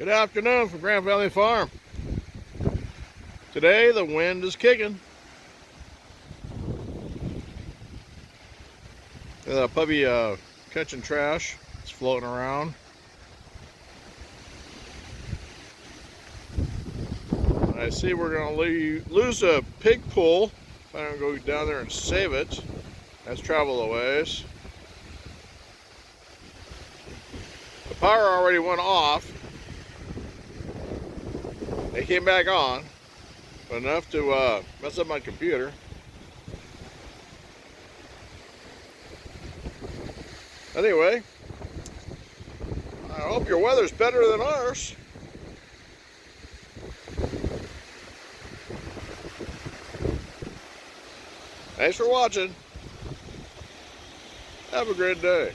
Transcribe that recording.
Good afternoon from Grand Valley Farm. Today the wind is kicking. The puppy catching trash. It's floating around. I see we're going to lose a pig pool. I'm going to go down there and save it. Let's travel a ways. The power already went off. It came back on, but enough to mess up my computer. Anyway, I hope your weather's better than ours. Thanks for watching. Have a great day.